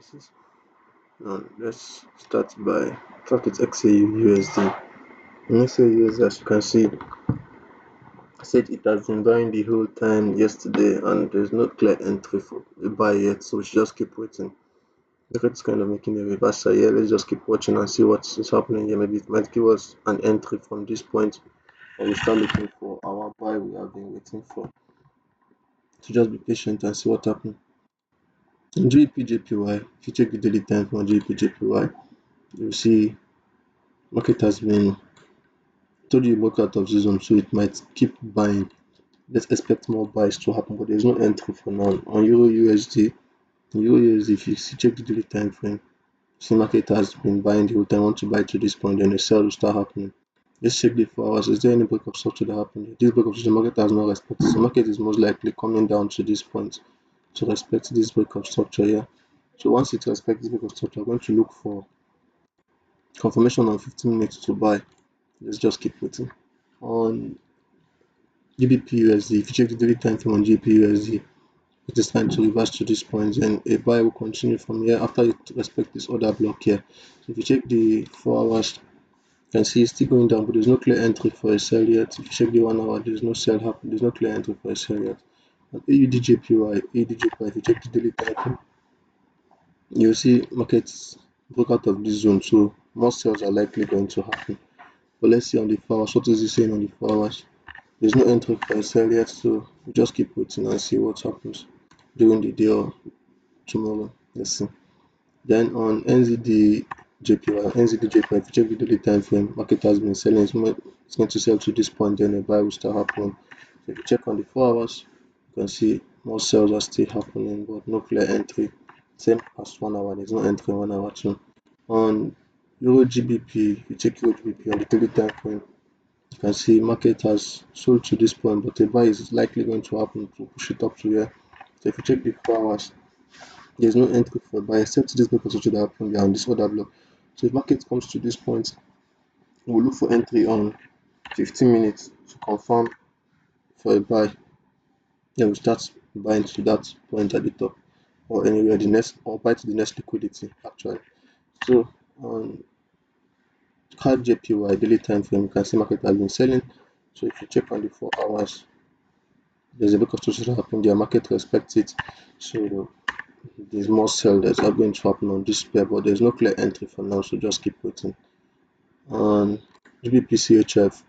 analysis. Now let's start with XAU USD. In XAU USD, as you can see, I said it has been buying the whole time yesterday, and there's no clear entry for a buy yet, so we should just keep waiting. Look, it's kind of making a reversal here. Let's just keep watching and see what is happening here. Maybe it might give us an entry from this point, and we start looking for our buy we have been waiting for. So just be patient and see what happens. In GBP if you check the daily time from GBP you'll see market has been told you broke out of the zone, so it might keep buying. Let's expect more buys to happen, but there's no entry for now. On Euro USD, if you see, check the daily time frame, see market has been buying the whole time. Want to buy to this point, then a sell will start happening. Let's check the 4 hours. Is there any break of structure that happened? This break of structure, the market has not respected. So market is most likely coming down to this point to respect this break of structure here. So once it respects this break of structure, we're going to look for confirmation on 15 minutes to buy. Let's just keep waiting. On GBP USD, if you check the daily time frame on GBP USD, it is trying to reverse to this point, and a buy will continue from here after you respect this other block here. So if you check the 4 hours, you can see it's still going down, but there's no clear entry for a sell yet. If you check the 1 hour, there's no sell happen, there's no clear entry for a sell yet. On AUDJPY, if you check the daily time frame, you'll see markets broke out of this zone, so more sales are likely going to happen. But let's see on the 4 hours. What is it saying on the 4 hours? There's no entry for a sell yet, so we just keep waiting and see what happens during the day or tomorrow. Let's see. Then on NZD JPY, if you check the daily time frame, market has been selling. It's going to sell to this point, then a buy will start happening. So if you check on the 4 hours, you can see more sales are still happening, but no clear entry. Same as 1 hour, there's no entry 1 hour too. On Euro GBP, if you check Euro GBP on the daily time frame, you can see market has sold to this point, but a buy is likely going to happen to push it up to here. So if you check the 4 hours, there's no entry for a buy except this break of structure that happened there on this other block. So if market comes to this point, we'll look for entry on 15 minutes to confirm for a buy. Then we'll start buying to that point at the top or anywhere the next or buy to the next liquidity actually. So on CAD JPY daily time frame, you can see market has been selling. So if you check on the 4 hours, there's a break of structure that happened there. Market respects it. So there's more sell that's not going to happen on this pair, but there's no clear entry for now, so just keep waiting. On GBPCHF,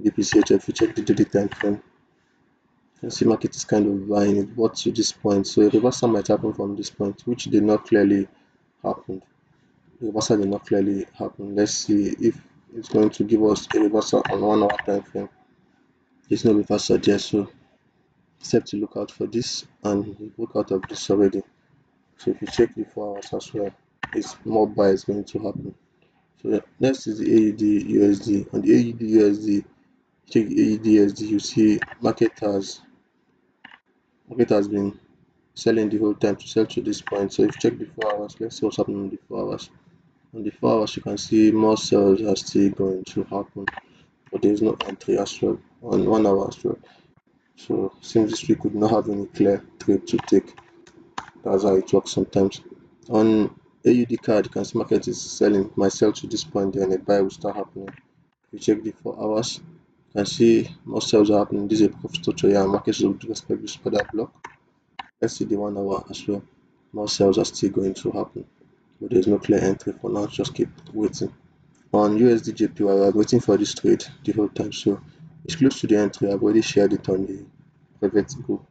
if you check the daily time frame, you can see market is kind of buying it bought to this point, so a reversal might happen from this point, which did not clearly happen. The reversal did not clearly happen. Let's see if it's going to give us a reversal on 1 hour time frame. There's no reversal there, so except to look out for this, and we broke out of this already. So if you check the 4 hours as well, it's more buy is going to happen. So next is the AUD USD. On the AUD USD, check the AUD USD, you see market has been selling the whole time to sell to this point. So if you check the 4 hours, let's see what's happening on the 4 hours. On the 4 hours, you can see more sales are still going to happen, but there is no entry as well on 1 hour as well. So since this week we do not have any clear trade to take. That's how it works sometimes. On AUD card, you can see market is selling, might sell to this point, then a buy will start happening. If you check the 4 hours, you can see more sales are happening. This is a proof of structure here, and market should respect this further block. Let's see the 1 hour as well. More sales are still going to happen, but there's no clear entry for now. Just keep waiting. On USD JPY, I'm waiting for this trade the whole time, so it's close to the entry. I've already shared it on the private group.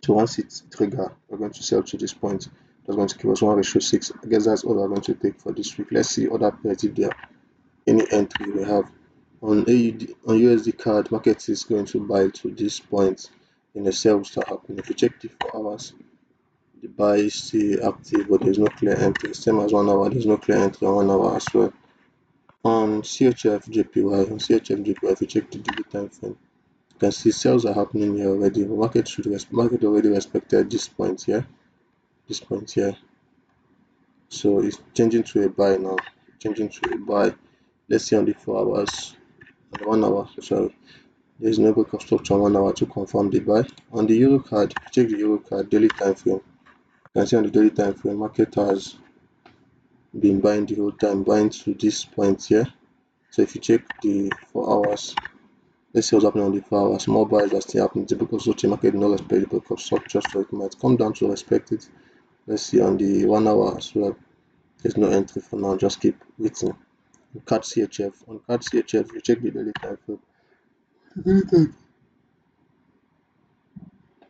So once it's trigger, we're going to sell to this point. That's going to give us 1:6. I guess that's all we're going to take for this week. Let's see other pairs if there are any entry we have. On AUD, on USD card, market is going to buy to this point, and the sell will start happening. If you check the 4 hours, the buy is still active, but there's no clear entry. Same as 1 hour, there's no clear entry on 1 hour as well. On CHF JPY, if you check the daily time frame, you can see sales are happening here already. The market already respected this point here, so it's changing to a buy now. Let's see on the 4 hours and 1 hour. Sorry, there's no break of structure on 1 hour to confirm the buy. On the Euro card, if you check the Euro card daily time frame, you can see on the daily time frame, market has been buying the whole time, buying to this point here. So if you check the 4 hours, let's see what's happening on the 4 hours. More buys are still happening because such a market not respect the break of structure, so it might come down to respect it. Let's see on the 1 hour as well. There's no entry for now, just keep waiting. CAD CHF. On CAD CHF, you check the daily time frame.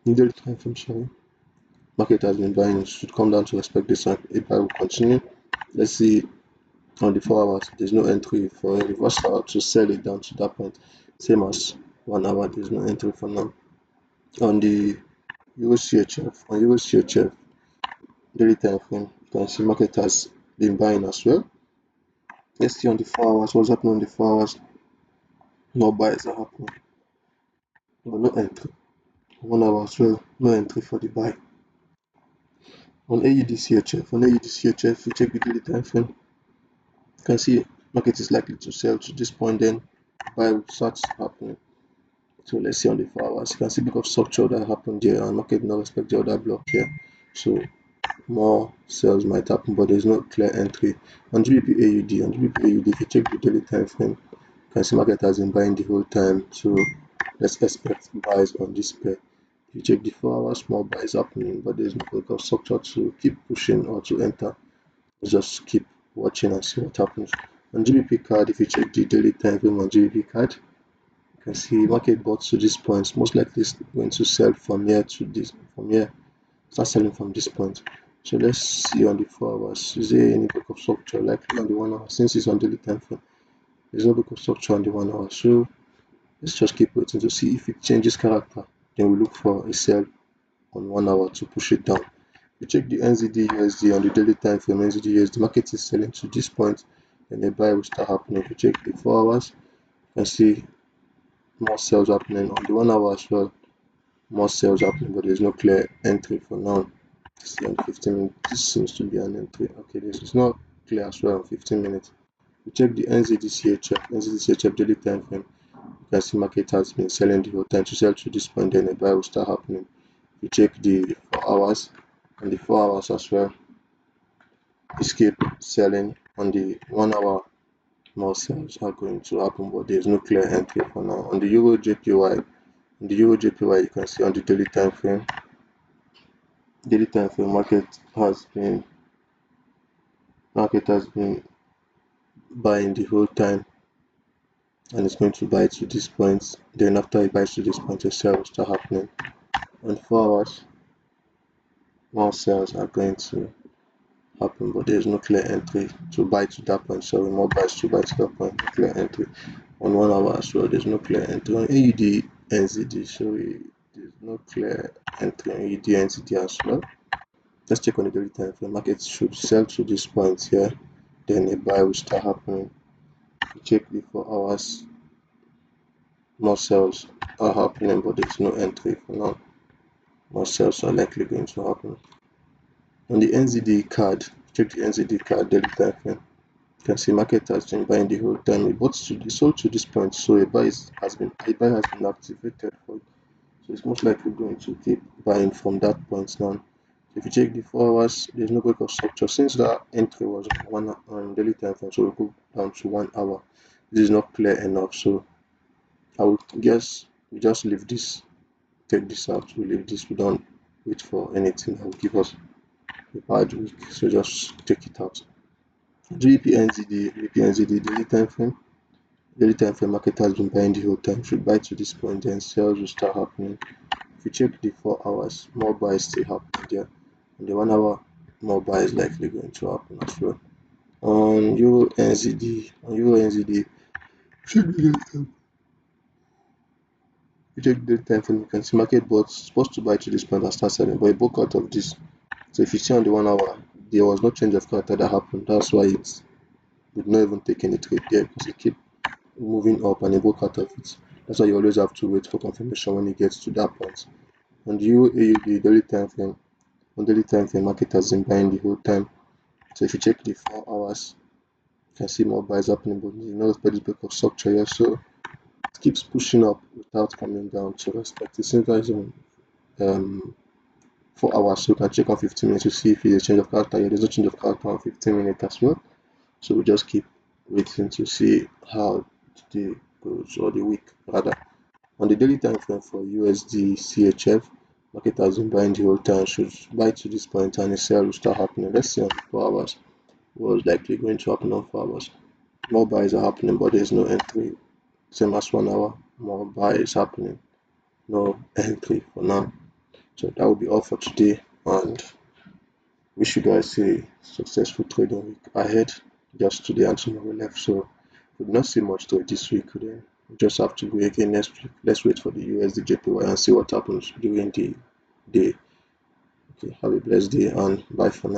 The daily time frame, sorry. Market has been buying, it should come down to respect this one. If I will continue, let's see on the 4 hours, there's no entry for a reversal to sell it down to that point. Same as 1 hour, there's no entry for now. On the Euro CHF, on Euro CHF, daily time frame, you can see market has been buying as well. Let's see on the 4 hours, what's happening on the 4 hours. No buys are happening, but no entry. 1 hour as well, no entry for the buy. On AUD CHF, you check the daily time frame, you can see market is likely to sell to this point, then buy will start happening. So let's see on the 4 hours, you can see because structure that happened there and market not respect the other block here. So more sales might happen, but there's no clear entry. On GBP AUD, if you check the daily time frame, you can see market has been buying the whole time. So let's expect buys on this pair. If you check the 4 hours, more buys happening, but there's no break of structure to keep pushing or to enter. Just keep watching and see what happens. On GBP card, if you check the daily time frame on GBP card, you can see market bought to this point. Most likely it's going to sell from here to this, from here, start selling from this point. So let's see on the 4 hours. Is there any break of structure? Likely on the 1 hour, since it's on daily time frame, there's no break of structure on the 1 hour. So let's just keep waiting to see if it changes character. Then we look for a sell on 1 hour to push it down. You check the NZD USD on the daily time frame. NZD USD market is selling to this point, and a buy will start happening. If you check the 4 hours, you can see more sales happening on the 1 hour as well. More sales happening, but there's no clear entry for now. See on 15 minutes, this seems to be an entry. Okay, this is not clear as well on 15 minutes. You check the NZD CHF daily time frame. You can see market has been selling the whole time to sell to this point, then a buy will start happening. You check the 4 hours, and the 4 hours as well, escape selling. On the 1 hour, more sales are going to happen, but there's no clear entry for now. On the Euro JPY, you can see on the daily time frame, market has been buying the whole time, and it's going to buy to this point. Then after it buys to this point, a sell will start happening. On 4 hours, more sales are going to happen, but there's no clear entry to buy to that point. So more buys to buy to that point, clear entry. On 1 hour as well, there's no clear entry. On AUD NZD, so there's no clear entry on AUD NZD as well. Let's check on the daily time frame. Market should sell to this point here, then a buy will start happening. You check the 4 hours, more sales are happening, but there's no entry for now. More sales are likely going to happen. On the NZD card, check the NZD card daily time frame. You can see market has been buying the whole time. It sold to this point, so a buy has been activated for it. So it's most likely going to keep buying from that point now. If you check the 4 hours, there's no break of structure since that entry was on daily time frame, so we go down to 1 hour. This is not clear enough, so I would guess we just leave this, take this out. We leave this, we don't wait for anything that will give us a bad week, so just take it out. GBP NZD daily time frame market has been buying the whole time, should buy to this point, then sales will start happening. If you check the 4 hours, more buys still happen there. On the 1 hour, more buys likely going to happen as well. On Euro NZD, check the time frame, you can see market was supposed to buy to this point and start selling, but it broke out of this. So if you see on the 1 hour, there was no change of character that happened. That's why it would not even take any trade there, because it kept moving up and it broke out of it. That's why you always have to wait for confirmation when it gets to that point. On the Euro AUD daily time frame, market has been buying the whole time. So if you check the 4 hours, you can see more buys happening, but you know the break of structure here, so it keeps pushing up without coming down to respect. It seems like 4 hours, so we can check on 15 minutes to see if it's a change of character. Yeah, there's no change of character on 15 minutes as well. So we just keep waiting to see how the day goes, or the week rather. On the daily time frame for USD CHF, market has been buying the whole time, should buy to this point and a sell will start happening. Let's see on 4 hours what's likely going to happen on 4 hours. More buys are happening, but there's no entry. Same as 1 hour, more buys happening, no entry for now. So that will be all for today, and wish you guys a successful trading week ahead. Just today and tomorrow left, so we will not see much trade this week. Then we just have to go again next week. Let's wait for the USD JPY and see what happens during the day. Okay, have a blessed day and bye for now.